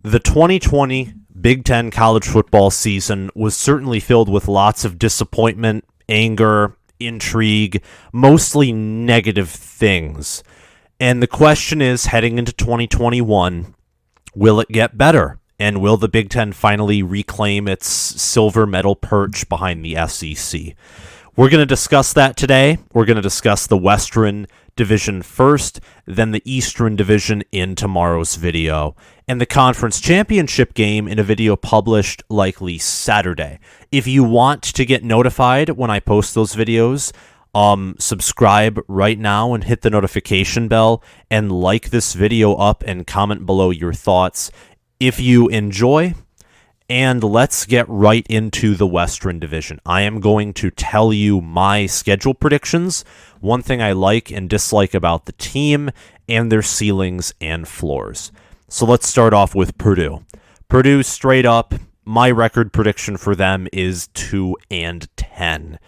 The 2020 Big Ten college football season was certainly filled with lots of disappointment, anger, intrigue, mostly negative things. And the question is, heading into 2021, will it get better? And will the Big Ten finally reclaim its silver medal perch behind the SEC? We're going to discuss that today. We're going to discuss the Western Division first, then the Eastern Division in tomorrow's video, and the conference championship game in a video published likely Saturday. If you want to get notified when I post those videos, subscribe right now and hit the notification bell and like this video up and comment below your thoughts if you enjoy. And let's get right into the Western Division. I am going to tell you my schedule predictions, one thing I like and dislike about the team, and their ceilings and floors. So let's start off with Purdue. Purdue, straight up, my record prediction for them is 2-10.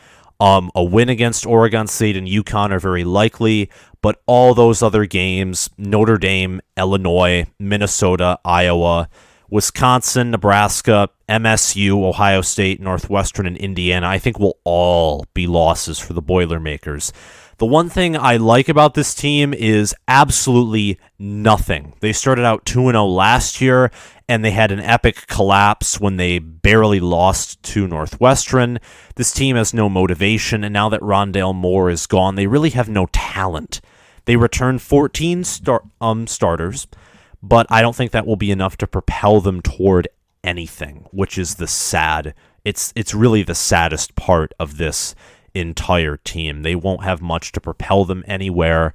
A win against Oregon State and UConn are very likely, but all those other games, Notre Dame, Illinois, Minnesota, Iowa, Wisconsin, Nebraska, MSU, Ohio State, Northwestern, and Indiana, I think will all be losses for the Boilermakers. The one thing I like about this team is absolutely nothing. They started out 2-0 last year, and they had an epic collapse when they barely lost to Northwestern. This team has no motivation, and now that Rondale Moore is gone, they really have no talent. They returned 14 starters, but I don't think that will be enough to propel them toward anything, which is it's really the saddest part of this entire team. They won't have much to propel them anywhere,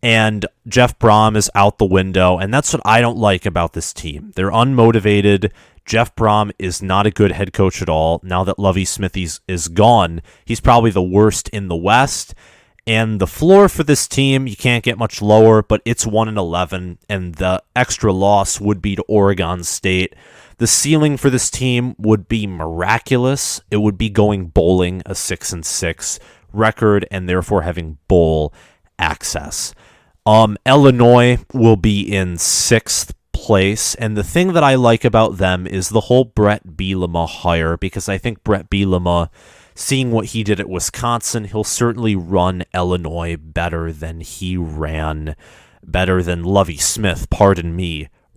and Jeff Brom is out the window, and that's what I don't like about this team. They're unmotivated. Jeff Brom is not a good head coach at all. Now that Lovie Smith is gone, he's probably the worst in the West. And the floor for this team, you can't get much lower, but it's 1-11, and the extra loss would be to Oregon State. The ceiling for this team would be miraculous. It would be going bowling, a 6-6 record, and therefore having bowl access. Illinois will be in 6th place, and the thing that I like about them is the whole Brett Bielema hire, because I think Brett Bielema, seeing what he did at Wisconsin, he'll certainly run Illinois better than Lovie Smith,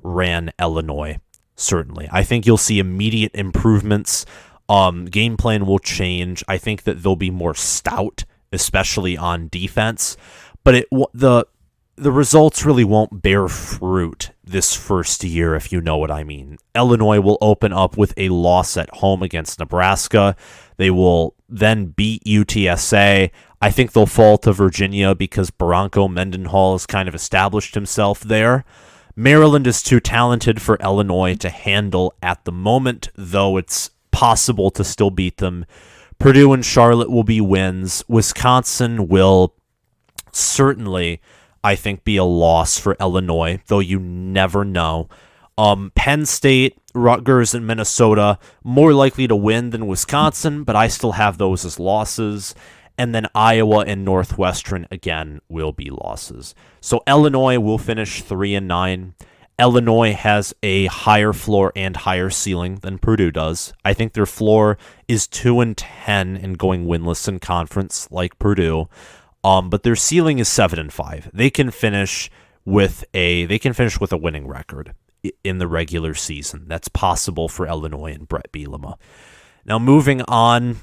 ran Illinois, certainly. I think you'll see immediate improvements. Game plan will change. I think that they'll be more stout, especially on defense. But the results really won't bear fruit this first year, if you know what I mean. Illinois will open up with a loss at home against Nebraska. They will then beat UTSA. I think they'll fall to Virginia because Bronco Mendenhall has kind of established himself there. Maryland is too talented for Illinois to handle at the moment, though it's possible to still beat them. Purdue and Charlotte will be wins. Wisconsin will certainly, I think, be a loss for Illinois, though you never know. Penn State, Rutgers, and Minnesota, more likely to win than Wisconsin, but I still have those as losses. And then Iowa and Northwestern, again, will be losses. So Illinois will finish 3-9. Illinois has a higher floor and higher ceiling than Purdue does. I think their floor is 2-10 and going winless in conference like Purdue. But their ceiling is 7-5. They can finish with a winning record in the regular season. That's possible for Illinois and Brett Bielema. Now moving on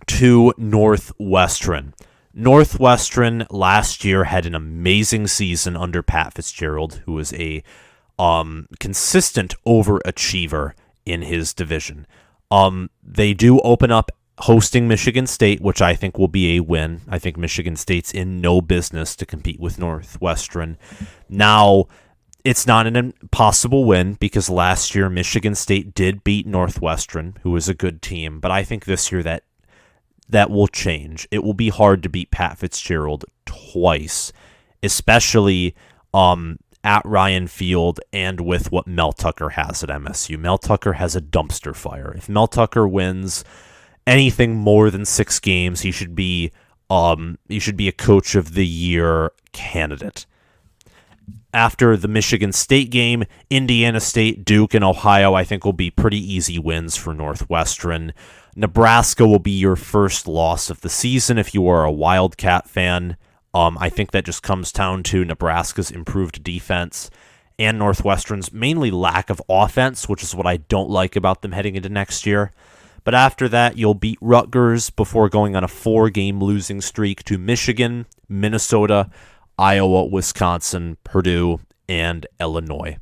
to Northwestern. Northwestern last year had an amazing season under Pat Fitzgerald, who was a consistent overachiever in his division. They do open up hosting Michigan State, which I think will be a win. I think Michigan State's in no business to compete with Northwestern. Now, it's not an impossible win because last year Michigan State did beat Northwestern, who is a good team, but I think this year that will change. It will be hard to beat Pat Fitzgerald twice, especially at Ryan Field and with what Mel Tucker has at MSU. Mel Tucker has a dumpster fire. If Mel Tucker wins anything more than 6 games, he should be a Coach of the Year candidate. after the Michigan State game, Indiana State, Duke, and Ohio, I think will be pretty easy wins for Northwestern. Nebraska will be your first loss of the season if you are a Wildcat fan. I think that just comes down to Nebraska's improved defense and Northwestern's mainly lack of offense, which is what I don't like about them heading into next year. But after that, you'll beat Rutgers before going on a 4-game losing streak to Michigan, Minnesota, Iowa, Wisconsin, Purdue, and Illinois.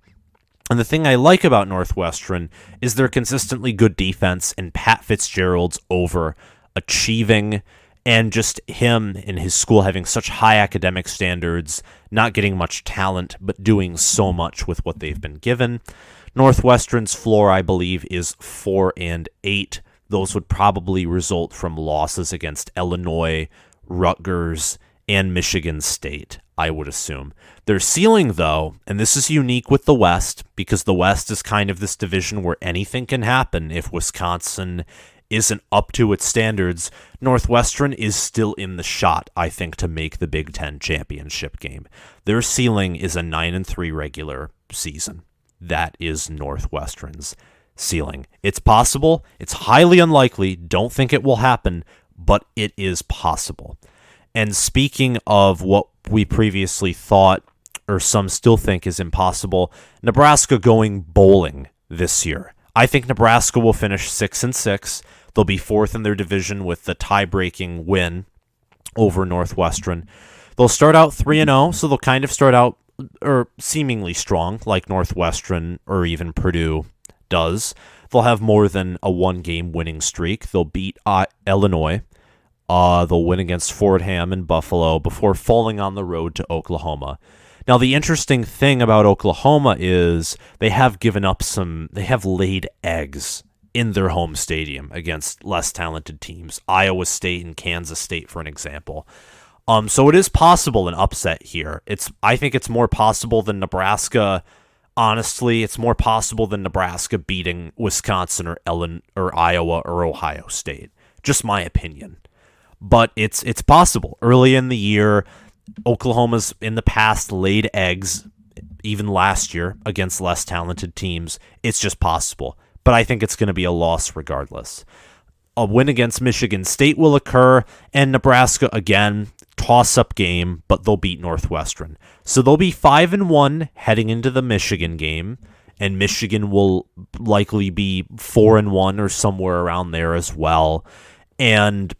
And the thing I like about Northwestern is their consistently good defense and Pat Fitzgerald's overachieving, and just him and his school having such high academic standards, not getting much talent, but doing so much with what they've been given. Northwestern's floor, I believe, is 4-8. Those would probably result from losses against Illinois, Rutgers, and Michigan State, I would assume. Their ceiling, though, and this is unique with the West, because the West is kind of this division where anything can happen if Wisconsin isn't up to its standards. Northwestern is still in the shot, I think, to make the Big Ten championship game. Their ceiling is a 9-3 regular season. That is Northwestern's ceiling. It's possible. It's highly unlikely. Don't think it will happen, but it is possible. And speaking of what we previously thought, or some still think is impossible, Nebraska going bowling this year. I think Nebraska will finish 6-6. They'll be fourth in their division with the tie-breaking win over Northwestern. They'll start out 3-0, so they'll kind of start out seemingly strong, like Northwestern or even Purdue does. They'll have more than a 1-game winning streak. They'll beat Illinois. They'll win against Fordham and Buffalo before falling on the road to Oklahoma. Now, the interesting thing about Oklahoma is they have laid eggs in their home stadium against less talented teams, Iowa State and Kansas State, for an example. So it is possible an upset here. I think it's more possible than Nebraska. Honestly, it's more possible than Nebraska beating Wisconsin or Iowa or Ohio State. Just my opinion. But it's possible. Early in the year, Oklahoma's in the past laid eggs, even last year, against less talented teams. It's just possible. But I think it's going to be a loss regardless. A win against Michigan State will occur, and Nebraska, again, toss-up game, but they'll beat Northwestern. So they'll be 5-1 heading into the Michigan game, and Michigan will likely be 4-1 or somewhere around there as well. And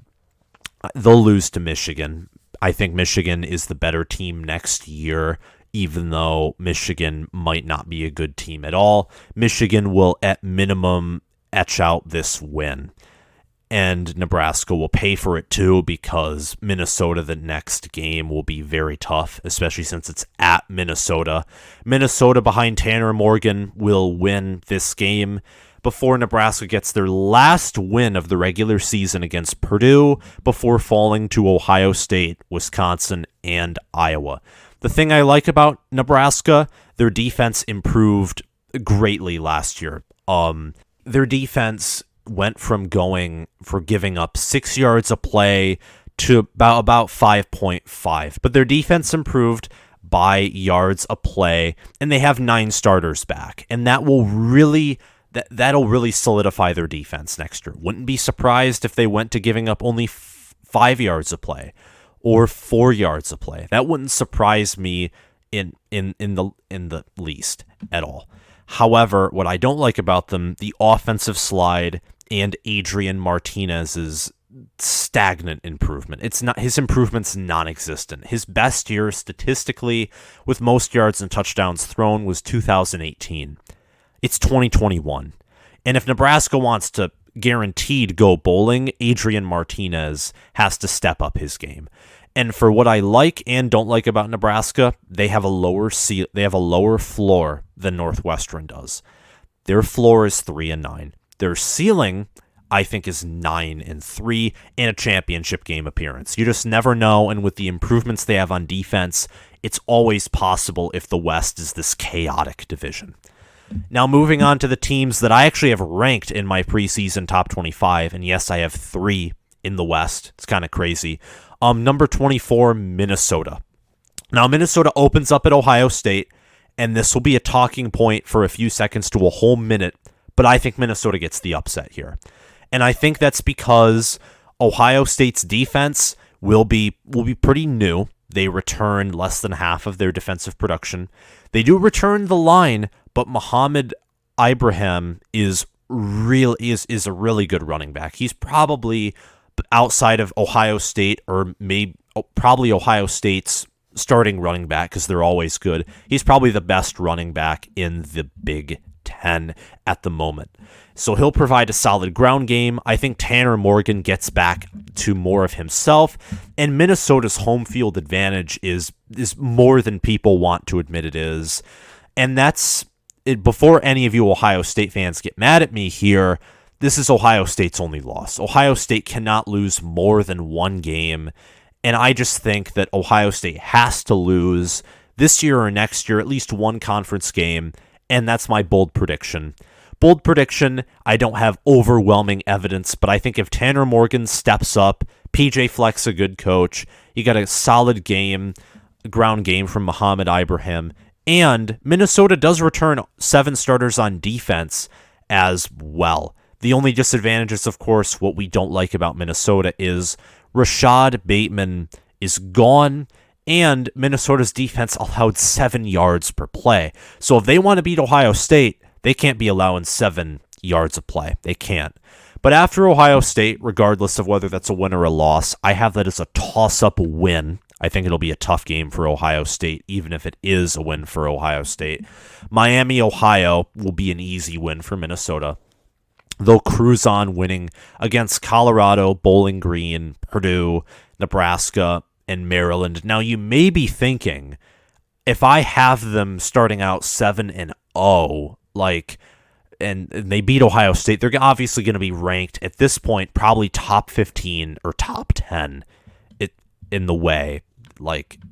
they'll lose to Michigan. I think Michigan is the better team next year, even though Michigan might not be a good team at all. Michigan will, at minimum, etch out this win. And Nebraska will pay for it too, because Minnesota, the next game, will be very tough, especially since it's at Minnesota. Minnesota, behind Tanner Morgan, will win this game before Nebraska gets their last win of the regular season against Purdue, before falling to Ohio State, Wisconsin, and Iowa. The thing I like about Nebraska, their defense improved greatly last year. Their defense went from giving up 6 yards a play to about 5.5. But their defense improved by yards a play, and they have 9 starters back. And that'll really solidify their defense next year. Wouldn't be surprised if they went to giving up only 5 yards a play or 4 yards a play. That wouldn't surprise me in the least at all. However, what I don't like about them, the offensive slide and Adrian Martinez's stagnant improvement. His improvement's non-existent. His best year statistically with most yards and touchdowns thrown was 2018. It's 2021. And if Nebraska wants to guaranteed go bowling, Adrian Martinez has to step up his game. And for what I like and don't like about Nebraska, they have a lower floor than Northwestern does. Their floor is 3-9. Their ceiling, I think, is 9-3 and a championship game appearance. You just never know, and with the improvements they have on defense, it's always possible if the West is this chaotic division. Now, moving on to the teams that I actually have ranked in my preseason top 25, and yes, I have 3 in the West. It's kind of crazy. Number 24, Minnesota. Now, Minnesota opens up at Ohio State. and this will be a talking point for a few seconds to a whole minute, but I think Minnesota gets the upset here. And I think that's because Ohio State's defense will be pretty new. They return less than half of their defensive production. They do return the line, but Mohamed Ibrahim is a really good running back. He's probably outside of Ohio State, or probably Ohio State's starting running back, because they're always good. He's probably the best running back in the Big Ten at the moment. So he'll provide a solid ground game. I think Tanner Morgan gets back to more of himself, and Minnesota's home field advantage is more than people want to admit it is. And that's it. Before any of you Ohio State fans get mad at me here, this is Ohio State's only loss. Ohio State cannot lose more than one game, and I just think that Ohio State has to lose this year or next year at least one conference game, and that's my bold prediction. Bold prediction, I don't have overwhelming evidence, but I think if Tanner Morgan steps up, PJ Fleck's a good coach, you got a solid ground game from Mohamed Ibrahim, and Minnesota does return 7 starters on defense as well. The only disadvantage is, of course, what we don't like about Minnesota is Rashad Bateman is gone, and Minnesota's defense allowed 7 yards per play. So if they want to beat Ohio State, they can't be allowing 7 yards of play. They can't. But after Ohio State, regardless of whether that's a win or a loss, I have that as a toss-up win. I think it'll be a tough game for Ohio State, even if it is a win for Ohio State. Miami, Ohio will be an easy win for Minnesota. They'll cruise on winning against Colorado, Bowling Green, Purdue, Nebraska, and Maryland. Now, you may be thinking, if I have them starting out 7-0, and they beat Ohio State, they're obviously going to be ranked at this point probably top 15 or top 10 in the way,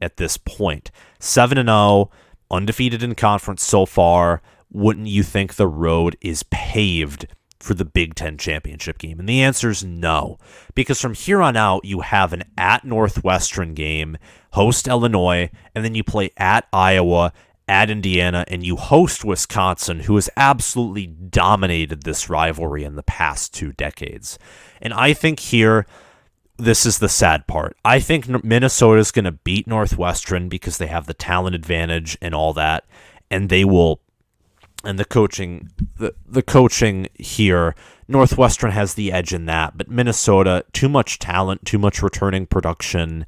at this point. 7-0, undefeated in conference so far. Wouldn't you think the road is paved for the Big Ten championship game? And the answer is no, because from here on out, you have an at Northwestern game, host Illinois, and then you play at Iowa, at Indiana, and you host Wisconsin, who has absolutely dominated this rivalry in the past 2 decades. And I think here, this is the sad part. I think Minnesota's going to beat Northwestern because they have the talent advantage and all that, and they will. And the coaching here, Northwestern has the edge in that, but Minnesota, too much talent, too much returning production,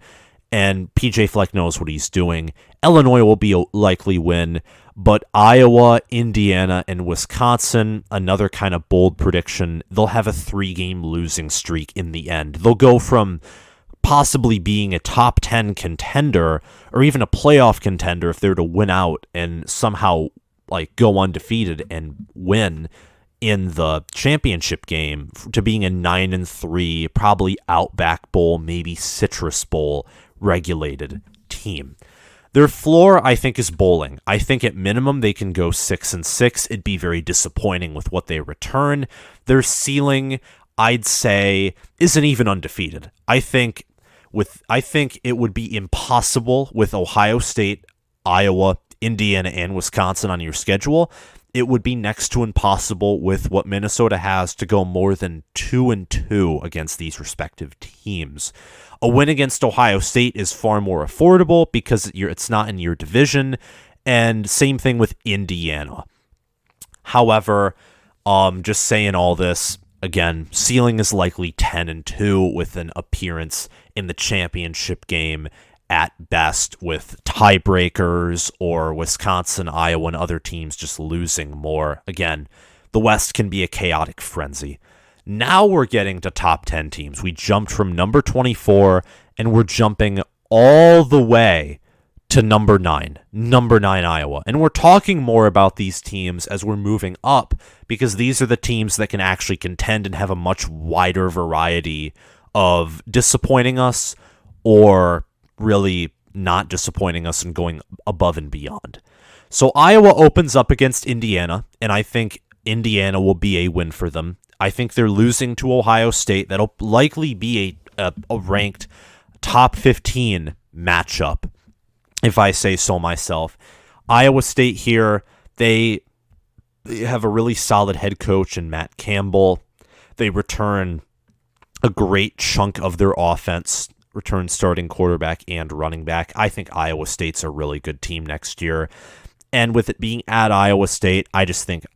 and PJ Fleck knows what he's doing. Illinois will be a likely win, but Iowa, Indiana, and Wisconsin, another kind of bold prediction, they'll have a 3-game losing streak in the end. They'll go from possibly being a top 10 contender or even a playoff contender if they're to win out and somehow go undefeated and win in the championship game, to being a 9-3, probably Outback Bowl, maybe Citrus Bowl regulated team. Their floor, I think, is bowling. I think at minimum they can go 6-6. It'd be very disappointing with what they return. Their ceiling, I'd say, isn't even undefeated. I think it would be impossible with Ohio State, Iowa, Indiana, and Wisconsin on your schedule. It would be next to impossible with what Minnesota has to go more than 2-2 against these respective teams. A win against Ohio State is far more affordable because it's not in your division, and same thing with Indiana. However, just saying all this, again, ceiling is likely 10-2 with an appearance in the championship game at best, with tiebreakers or Wisconsin, Iowa, and other teams just losing more. Again, the West can be a chaotic frenzy. Now we're getting to top 10 teams. We jumped from number 24, and we're jumping all the way to number 9 Iowa. And we're talking more about these teams as we're moving up, because these are the teams that can actually contend and have a much wider variety of disappointing us or really not disappointing us and going above and beyond. So Iowa opens up against Indiana, and I think Indiana will be a win for them. I think they're losing to Ohio State. That'll likely be a ranked top 15 matchup, if I say so myself. Iowa State here, they have a really solid head coach in Matt Campbell. They return a great chunk of their offense, return starting quarterback and running back. I think Iowa State's a really good team next year. And with it being at Iowa State, I just think,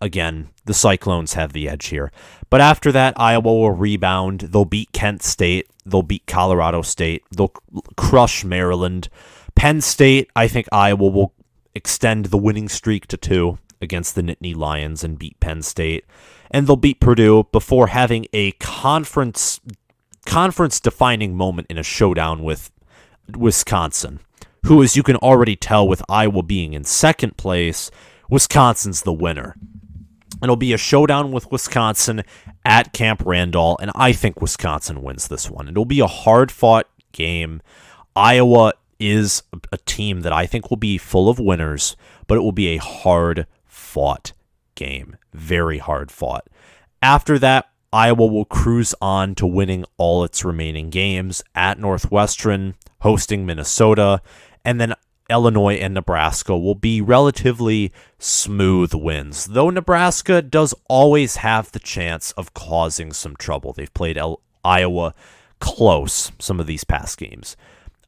again, the Cyclones have the edge here. But after that, Iowa will rebound. They'll beat Kent State. They'll beat Colorado State. They'll crush Maryland. Penn State, I think Iowa will extend the winning streak to 2 against the Nittany Lions and beat Penn State. And they'll beat Purdue before having a conference-defining moment in a showdown with Wisconsin, who, as you can already tell with Iowa being in second place, Wisconsin's the winner. It'll be a showdown with Wisconsin at Camp Randall, and I think Wisconsin wins this one. It'll be a hard-fought game. Iowa is a team that I think will be full of winners, but it will be a hard-fought game. Very hard-fought. After that, Iowa will cruise on to winning all its remaining games at Northwestern, hosting Minnesota, and then Illinois and Nebraska will be relatively smooth wins, though Nebraska does always have the chance of causing some trouble. They've played Iowa close some of these past games.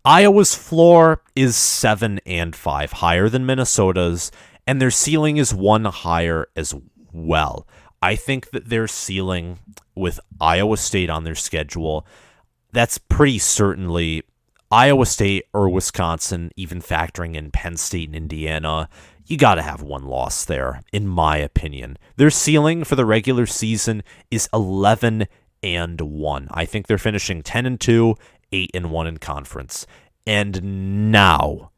Iowa's floor is 7-5, higher than Minnesota's, and their ceiling is 1 higher as well. I think that their ceiling with Iowa State on their schedule, that's pretty certainly Iowa State or Wisconsin, even factoring in Penn State and Indiana. You got to have one loss there, in my opinion. Their ceiling for the regular season is 11-1. I think they're finishing 10-2, 8-1 in conference. And now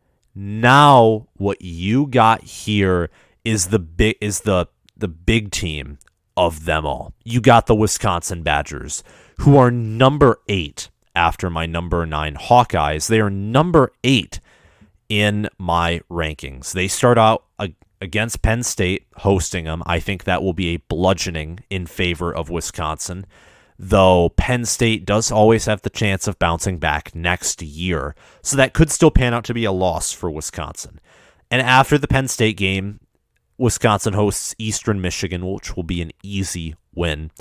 what you got here is the big team of them all. You got the Wisconsin Badgers, who are number 8 after my number 9 Hawkeyes. They are number 8 in my rankings. They start out against Penn State, hosting them. I think that will be a bludgeoning in favor of Wisconsin, though Penn State does always have the chance of bouncing back next year, so that could still pan out to be a loss for Wisconsin. And after the Penn State game, Wisconsin hosts Eastern Michigan, which will be an easy win,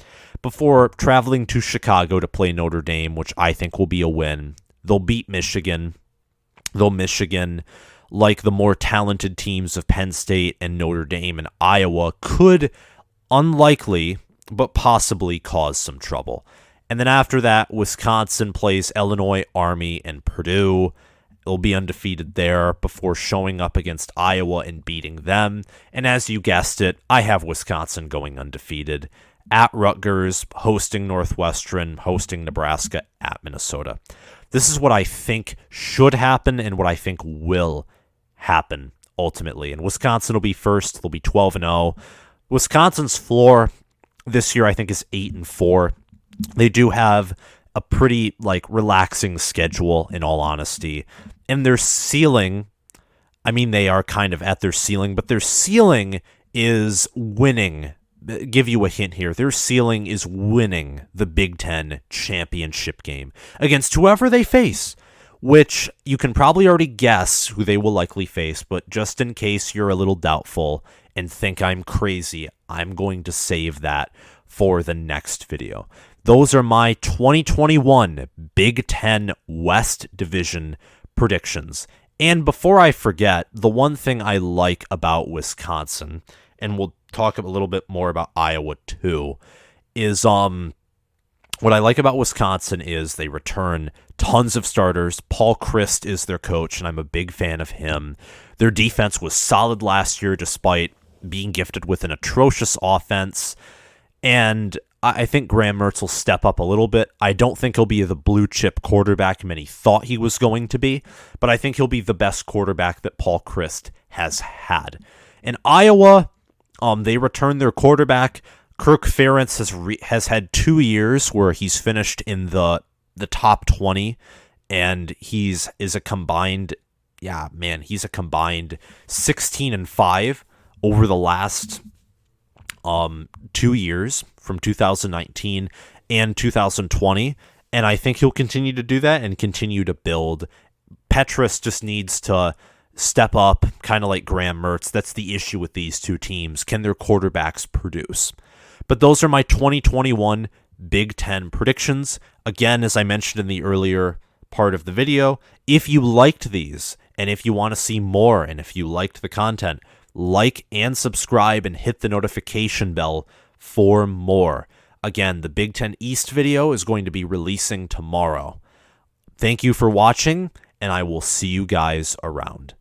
before traveling to Chicago to play Notre Dame, which I think will be a win. They'll beat Michigan, though Michigan, like the more talented teams of Penn State and Notre Dame and Iowa, could, unlikely, but possibly cause some trouble. And then after that, Wisconsin plays Illinois, Army, and Purdue. They'll be undefeated there before showing up against Iowa and beating them. And as you guessed it, I have Wisconsin going undefeated at Rutgers, hosting Northwestern, hosting Nebraska, at Minnesota. This is what I think should happen and what I think will happen ultimately. And Wisconsin will be first. They'll be 12-0. Wisconsin's floor this year, I think, is 8-4. They do have a pretty relaxing schedule, in all honesty. And their ceiling, I mean, they are kind of at their ceiling, but their ceiling is winning. Give you a hint here. Their ceiling is winning the Big Ten championship game against whoever they face, which you can probably already guess who they will likely face, but just in case you're a little doubtful and think I'm crazy, I'm going to save that for the next video. Those are my 2021 Big Ten West Division predictions. And before I forget, the one thing I like about Wisconsin, and we'll talk a little bit more about Iowa too, is what I like about Wisconsin is they return tons of starters. Paul Chryst is their coach, and I'm a big fan of him. Their defense was solid last year despite being gifted with an atrocious offense. And I think Graham Mertz will step up a little bit. I don't think he'll be the blue chip quarterback many thought he was going to be, but I think he'll be the best quarterback that Paul Chryst has had. In Iowa, they returned their quarterback. Kirk Ferentz has had 2 years where he's finished in the top 20, and he's a combined 16-5 over the last 2 years, from 2019 and 2020, and I think he'll continue to do that and continue to build. Petrus just needs to step up, kind of like Graham Mertz. That's the issue with these two teams. Can their quarterbacks produce? But those are my 2021 Big Ten predictions. Again, as I mentioned in the earlier part of the video, if you liked these, and if you want to see more, and if you liked the content, like and subscribe and hit the notification bell for more. Again, the Big Ten East video is going to be releasing tomorrow. Thank you for watching, and I will see you guys around.